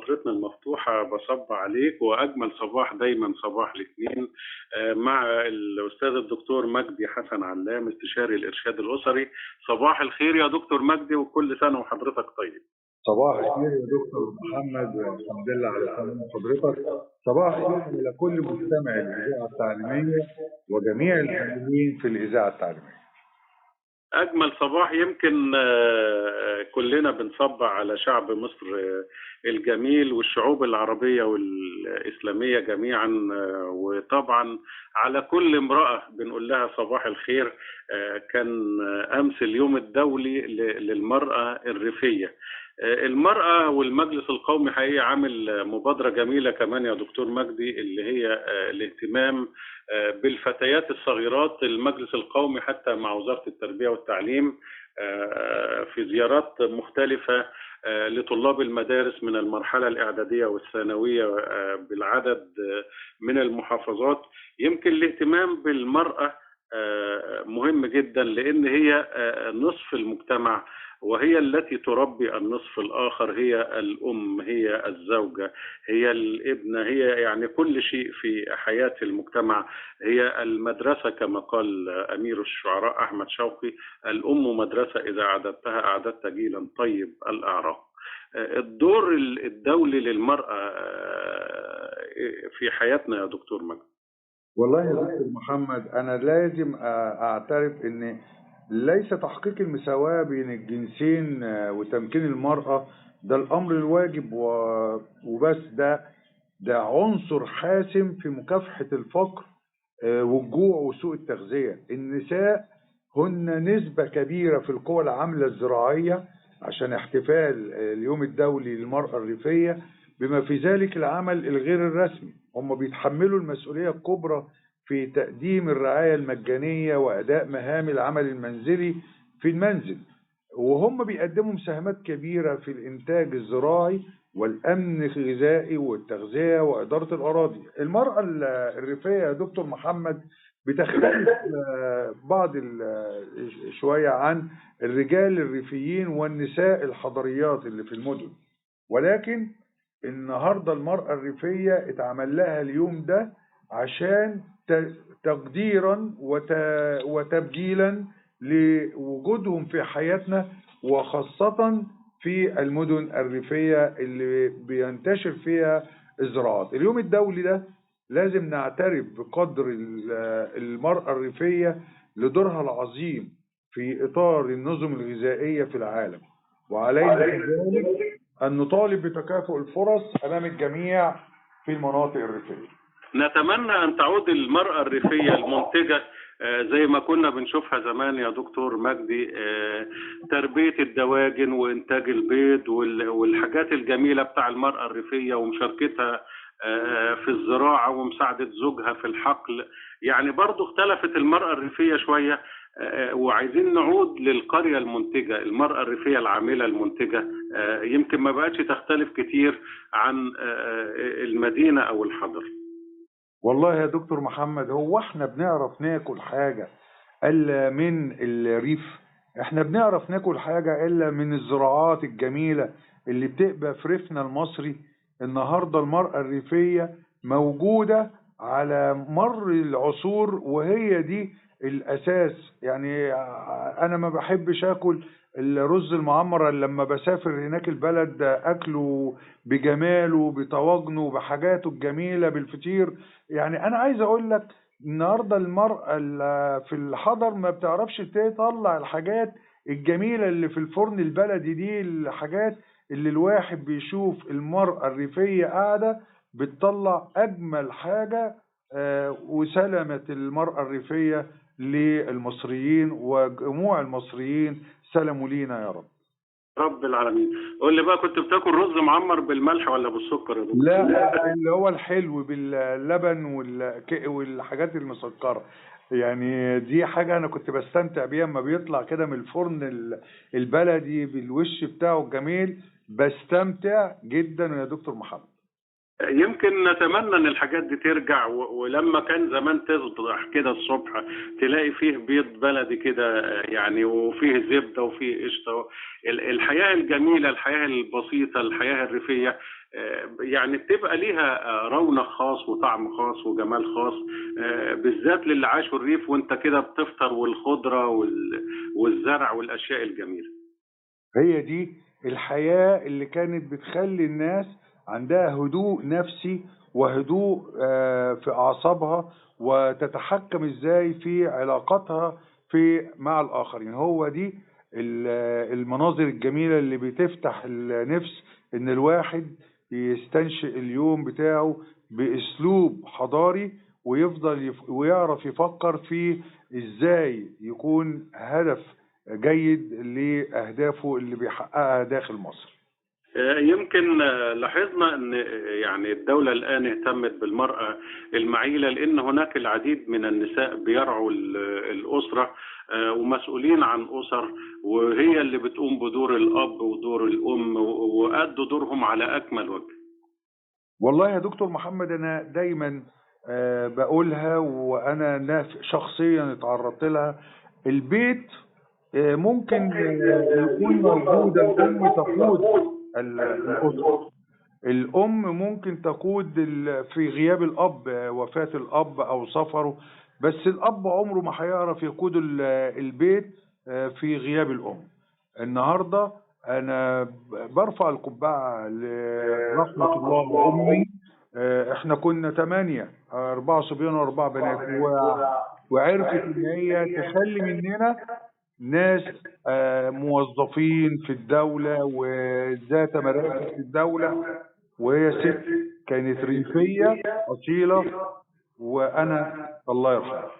فترتنا المفتوحة بصب عليك وأجمل صباح دايما صباح الاثنين مع الأستاذ الدكتور مجدي حسن علام استشاري الإرشاد الأسري. صباح الخير يا دكتور مجدي وكل سنة وحضرتك طيب. صباح الخير يا دكتور محمد، والحمد لله على سلامة حضرتك. صباح الخير على كل مستمع الإذاعة التعليمية وجميع العاملين في الإذاعة التعليمية. أجمل صباح يمكن كلنا بنصبح على شعب مصر الجميل والشعوب العربية والإسلامية جميعا، وطبعا على كل امرأة بنقول لها صباح الخير. كان أمس اليوم الدولي للمرأة الريفية. المرأة والمجلس القومي حقيقة عامل مبادرة جميلة كمان يا دكتور مجدي، اللي هي الاهتمام بالفتيات الصغيرات. المجلس القومي حتى مع وزارة التربية والتعليم في زيارات مختلفة لطلاب المدارس من المرحلة الإعدادية والثانوية بالعدد من المحافظات. يمكن الاهتمام بالمرأة مهم جدا، لأن هي نصف المجتمع، وهي التي تربي النصف الآخر. هي الأم، هي الزوجة، هي الابنة، هي يعني كل شيء في حياة المجتمع. هي المدرسة كما قال أمير الشعراء أحمد شوقي: الأم مدرسة إذا أعددتها أعددت جيلا طيب الأعراق. الدور الدولي للمرأة في حياتنا يا دكتور مجد. والله يا دكتور محمد، أنا لازم أعترف إن ليس تحقيق المساواة بين الجنسين وتمكين المرأة ده الأمر الواجب وبس. ده عنصر حاسم في مكافحة الفقر والجوع وسوء التغذية. النساء هن نسبة كبيرة في القوى العاملة الزراعية عشان احتفال اليوم الدولي للمرأة الريفية، بما في ذلك العمل الغير الرسمي. هم بيتحملوا المسؤولية الكبرى في تقديم الرعاية المجانية وأداء مهام العمل المنزلي في المنزل، وهم بيقدموا مساهمات كبيرة في الإنتاج الزراعي والأمن الغذائي والتغذية وإدارة الأراضي. المرأة الريفية يا دكتور محمد بتختلف بعض شوية عن الرجال الريفيين والنساء الحضريات اللي في المدن، ولكن النهاردة المرأة الريفية اتعمل لها اليوم ده عشان تقديرا وتبجيلا لوجودهم في حياتنا، وخاصة في المدن الريفية اللي بينتشر فيها الزراعات. اليوم الدولي ده لازم نعترف بقدر المرأة الريفية لدورها العظيم في إطار النظم الغذائية في العالم، وعلينا كذلك أن نطالب بتكافؤ الفرص أمام الجميع في المناطق الريفية. نتمنى أن تعود المرأة الريفية المنتجة زي ما كنا بنشوفها زمان يا دكتور مجدي، تربية الدواجن وإنتاج البيض والحاجات الجميلة بتاع المرأة الريفية ومشاركتها في الزراعة ومساعدة زوجها في الحقل. يعني برضو اختلفت المرأة الريفية شوية، وعايزين نعود للقرية المنتجة، المرأة الريفية العاملة المنتجة. يمكن ما بقتش تختلف كتير عن المدينة أو الحضر. والله يا دكتور محمد، هو احنا بنعرف ناكل حاجة إلا من الريف؟ احنا بنعرف ناكل حاجة إلا من الزراعات الجميلة اللي بتبقى في ريفنا المصري؟ النهاردة المرأة الريفية موجودة على مر العصور، وهي دي الأساس. يعني أنا ما بحبش أكل الرز المعمر لما بسافر هناك البلد، أكله بجماله بطواجنه بحاجاته الجميلة بالفطير. يعني أنا عايز أقول لك النهاردة المرأة في الحضر ما بتعرفش تطلع الحاجات الجميلة اللي في الفرن البلدي دي، الحاجات اللي الواحد بيشوف المرأة الريفية قاعدة بتطلع أجمل حاجة. وسلامة المرأة الريفية للمصريين وجموع المصريين، سلموا لينا يا رب العالمين. قول لي بقى، كنت بتاكل رز معمر بالملح ولا بالسكر يا دكتور؟ لا، اللي هو الحلو باللبن والحاجات المسكرة. يعني دي حاجة أنا كنت بستمتع بيها اما بيطلع كده من الفرن البلدي بالوش بتاعه الجميل، بستمتع جدا يا دكتور محمد. يمكن نتمنى ان الحاجات دي ترجع، ولما كان زمان تصبح كده الصبح تلاقي فيه بيض بلدي كده يعني، وفيه زبدة وفيه قشطة. الحياة الجميلة، الحياة البسيطة، الحياة الريفية يعني بتبقى ليها رونق خاص وطعم خاص وجمال خاص، بالذات للي عاشوا الريف وانت كده بتفطر والخضرة والزرع والاشياء الجميلة. هي دي الحياة اللي كانت بتخلي الناس عندها هدوء نفسي وهدوء في أعصابها، وتتحكم إزاي في علاقاتها مع الآخرين. هو دي المناظر الجميلة اللي بتفتح النفس إن الواحد يستنشئ اليوم بتاعه بأسلوب حضاري، ويفضل ويعرف يفكر في إزاي يكون هدف جيد لأهدافه اللي بيحققها داخل مصر. يمكن لاحظنا ان يعني الدولة الآن اهتمت بالمرأة المعيلة، لأن هناك العديد من النساء بيرعوا الأسرة ومسؤولين عن أسر، وهي اللي بتقوم بدور الأب ودور الأم، وأدوا دورهم على أكمل وجه. والله يا دكتور محمد، أنا دايما بقولها، وأنا شخصيا اتعرضت لها. البيت ممكن يكون موجود الأم تقود الأسرة، الأم ممكن تقود في غياب الأب، وفاة الأب أو سفره، بس الأب عمره ما هيعرف يقود البيت في غياب الأم. النهاردة أنا برفع القبعة لرحمة الله وأمي. إحنا كنا 8، 4 صبيان و4 بنات، وعرفت إن هي تخلي مننا ناس موظفين في الدولة وذات مراكز في الدولة، وهي ست كانت ريفية أصيلة. وأنا الله يرحمها.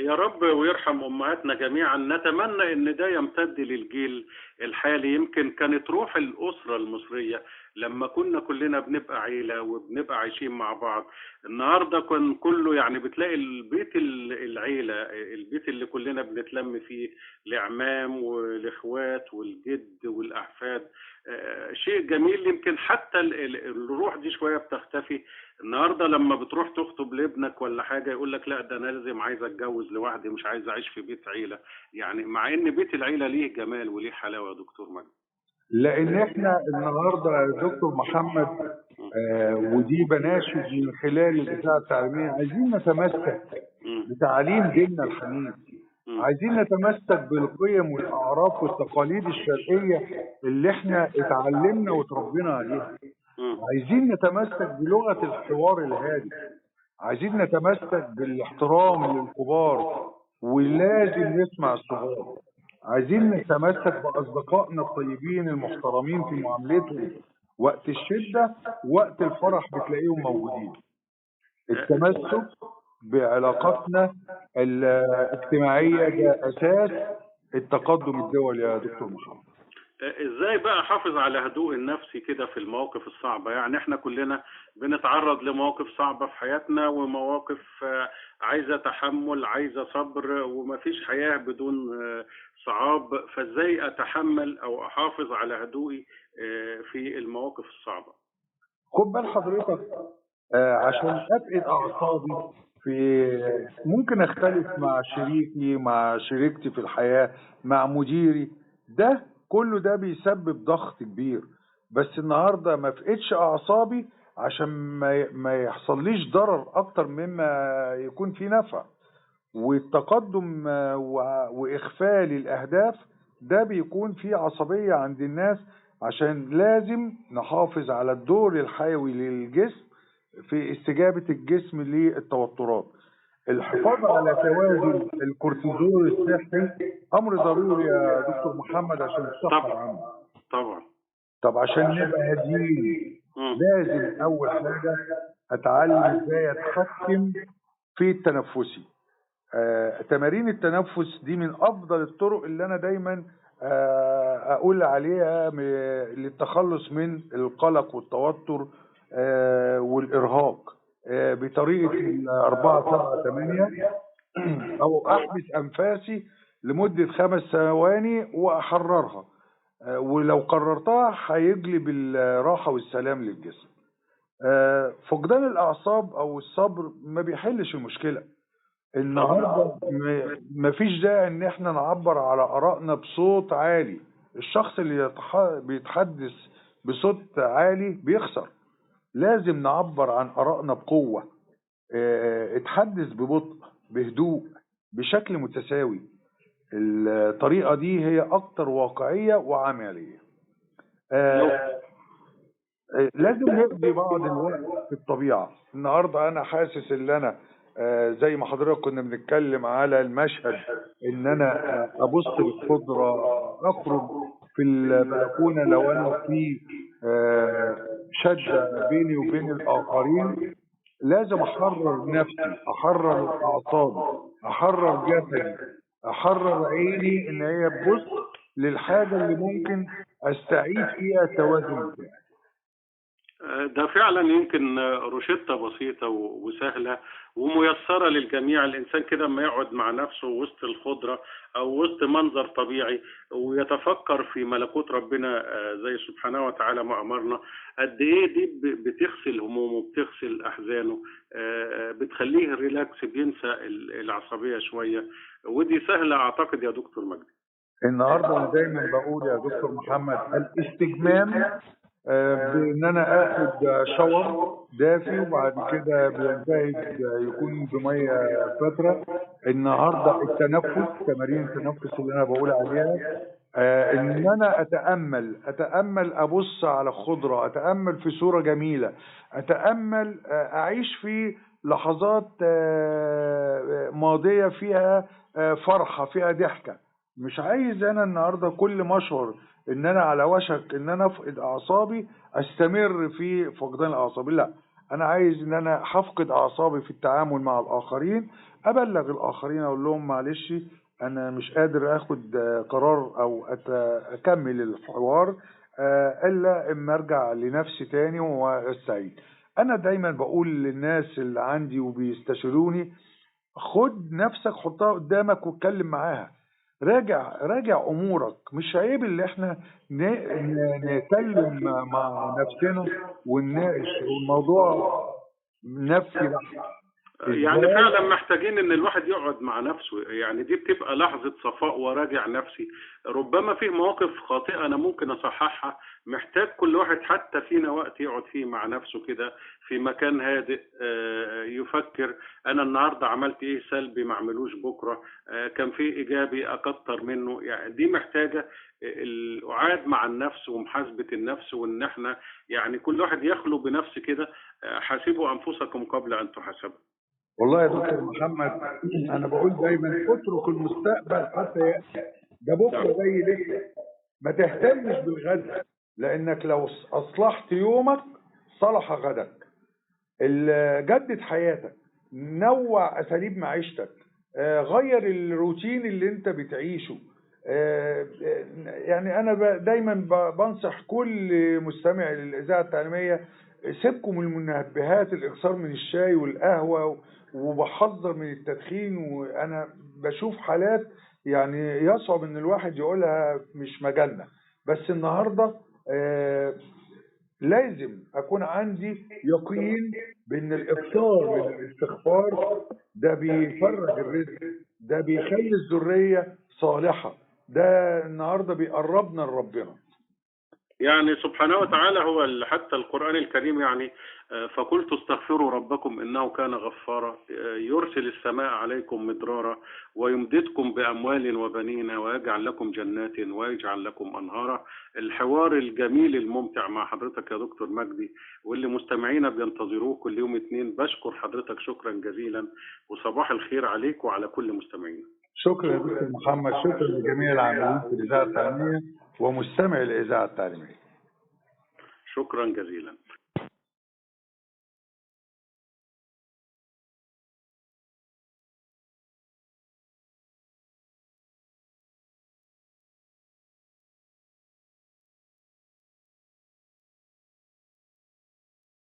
يا رب ويرحم أمهاتنا جميعا. نتمنى أن ده يمتد للجيل الحالي. يمكن كانت روح الأسرة المصرية لما كنا كلنا بنبقى عيلة وبنبقى عايشين مع بعض. النهاردة كان كله يعني بتلاقي البيت العيلة، البيت اللي كلنا بنتلم فيه، العمام والإخوات والجد والأحفاد، شيء جميل. يمكن حتى الروح دي شوية بتختفي. النهارده لما بتروح تخطب لابنك ولا حاجه يقول لك لا ده انا لازم عايز اتجوز لوحدي، مش عايز اعيش في بيت عيله. يعني مع ان بيت العيله ليه جمال وليه حلاوه يا دكتور مجدي. لأن إحنا النهاردة يا دكتور محمد، ودي بناشد من خلال الإذاعة التعليمية، عايزين نتمسك بتعاليم ديننا الحنيف، عايزين نتمسك بالقيم والأعراف والتقاليد الشرقية اللي إحنا اتعلمنا وتربينا عليها. عايزين نتمسك بلغة الحوار الهادي، عايزين نتمسك بالاحترام للكبار ولازم نسمع الصغار، عايزين نتمسك بأصدقائنا الطيبين المحترمين في معاملتهم وقت الشدة، وقت الفرح بتلاقيهم موجودين. التمسك بعلاقاتنا الاجتماعية ده أساس التقدم الدولي يا دكتور محمد. ازاي بقى احافظ على هدوء النفسي كده في المواقف الصعبة؟ يعني احنا كلنا بنتعرض لمواقف صعبة في حياتنا، ومواقف عايزة تحمل، عايزة صبر، ومفيش حياة بدون صعاب. فازاي اتحمل او احافظ على هدوئي في المواقف الصعبة؟ خد بال حضرتك، عشان أفقد أعصابي ممكن أختلف مع شريكي، مع شريكتي في الحياة، مع مديري، ده كله ده بيسبب ضغط كبير. بس النهاردة ما فقدش أعصابي عشان ما يحصليش ضرر أكتر مما يكون في نفع. والتقدم وإخفال الأهداف ده بيكون فيه عصبية عند الناس، عشان لازم نحافظ على الدور الحيوي للجسم في استجابة الجسم للتوترات. الحفاظ على توازن الكورتيزول الصحي أمر ضروري يا دكتور محمد عشان الصحة العامة. طبعا. طب عشان نبقى هاديين لازم أول حاجة أتعلم إزاي أتحكم في التنفسي. تمارين التنفس دي من أفضل الطرق اللي أنا دايما أقول عليها للتخلص من القلق والتوتر والإرهاق، بطريقة 4-7-8، أو أحبس أنفاسي لمدة 5 ثواني وأحررها، ولو قررتها هيجلب الراحة والسلام للجسم. فقدان الأعصاب أو الصبر ما بيحلش المشكلة. النهارده مفيش داعي إن إحنا نعبر على آرائنا بصوت عالي. الشخص اللي بيتحدث بصوت عالي بيخسر. لازم نعبر عن آرائنا بقوة. اتحدث ببطء، بهدوء، بشكل متساوي. الطريقة دي هي أكتر واقعية وعملية. لازم نقضي بعض الوقت في الطبيعة. النهاردة أنا حاسس إن أنا زي ما حضرتك كنا بنتكلم على المشهد، إن أنا أبص للخضرة، أخرج في البلكونة لو أنا في شدة بيني وبين الآخرين. لازم أحرر نفسي، أحرر أعصابي، أحرر جسدي، أحرر عيني إن هي تبص للحاجة اللي ممكن أستعيد فيها التوازن بتاعي. ده فعلا يمكن روشتة بسيطة وسهلة وميسرة للجميع. الإنسان كده لما يقعد مع نفسه وسط الخضرة أو وسط منظر طبيعي ويتفكر في ملكوت ربنا زي سبحانه وتعالى ما أمرنا، قد إيه دي بتغسل همومه، بتغسل أحزانه، بتخليه ريلاكس، بينسى العصبية شوية. ودي سهلة أعتقد يا دكتور مجدي. النهارده أنا دايما بقول يا دكتور محمد الاستجمام بان انا اخد شاور دافي وبعد كده بينتهي يكون بميه فتره. النهارده التنفس، تمارين التنفس اللي انا بقول عليها، ان انا اتامل ابص على خضره، اتامل في صوره جميله، اتامل اعيش في لحظات ماضيه فيها فرحه، فيها ضحكه. مش عايز انا النهارده كل ما اشعر ان انا على وشك ان انا افقد اعصابي استمر في فقدان الاعصاب. لا، انا عايز ان انا هفقد اعصابي في التعامل مع الاخرين، ابلغ الاخرين، اقول لهم معلش انا مش قادر اخد قرار او اكمل الحوار الا اما ارجع لنفسي تاني واستعيد. انا دايما بقول للناس اللي عندي وبيستشيروني، خد نفسك حطها قدامك واتكلم معاها، راجع امورك. مش عيب اللي احنا نتكلم مع نفسنا ونناقش الموضوع نفسي بحت. يعني فعلا محتاجين ان الواحد يقعد مع نفسه، يعني دي بتبقى لحظة صفاء وراجع نفسي. ربما في مواقف خاطئة انا ممكن اصححها، محتاج كل واحد حتى فينا وقت يقعد فيه مع نفسه كده في مكان هادئ، يفكر انا النهاردة عملت ايه سلبي ما اعملوش بكرة، كان في ايجابي اكتر منه. يعني دي محتاجة القعاد مع النفس ومحاسبة النفس، وان احنا يعني كل واحد يخلو بنفسه كده. حاسبوا انفسكم قبل ان تحاسبوا. والله يا دكتور محمد انا بقول دايما اترك المستقبل حتى ياتي. ده بكره جاي لسه. ما تهتمش بالغد، لانك لو اصلحت يومك صلح غدك. جدد حياتك، نوع اساليب معيشتك، غير الروتين اللي انت بتعيشه. يعني انا دايما بنصح كل مستمع للاذاعه التعليميه، سيبكم من المنبهات، الاكثار من الشاي والقهوه، وبحذر من التدخين. وانا بشوف حالات يعني يصعب ان الواحد يقولها، مش مجالنا. بس النهارده لازم اكون عندي يقين بان الافطار من الاستغفار ده بيفرج الرزق، ده بيخلي الذريه صالحه، ده النهارده بيقربنا لربنا. يعني سبحانه وتعالى هو حتى القرآن الكريم يعني فقلت استغفروا ربكم إنه كان غفارا يرسل السماء عليكم مدرارا ويمددكم بأموال وبنين ويجعل لكم جنات ويجعل لكم أنهارا. الحوار الجميل الممتع مع حضرتك يا دكتور مجدي، واللي مستمعينا بينتظروه كل يوم اثنين. بشكر حضرتك شكرا جزيلا، وصباح الخير عليك وعلى كل مستمعينا. شكرا يا دكتور محمد، شكرا لجميع العاملين في الإذاعة التعليمية ومستمعي الإذاعة التعليمية. شكرا جزيلا.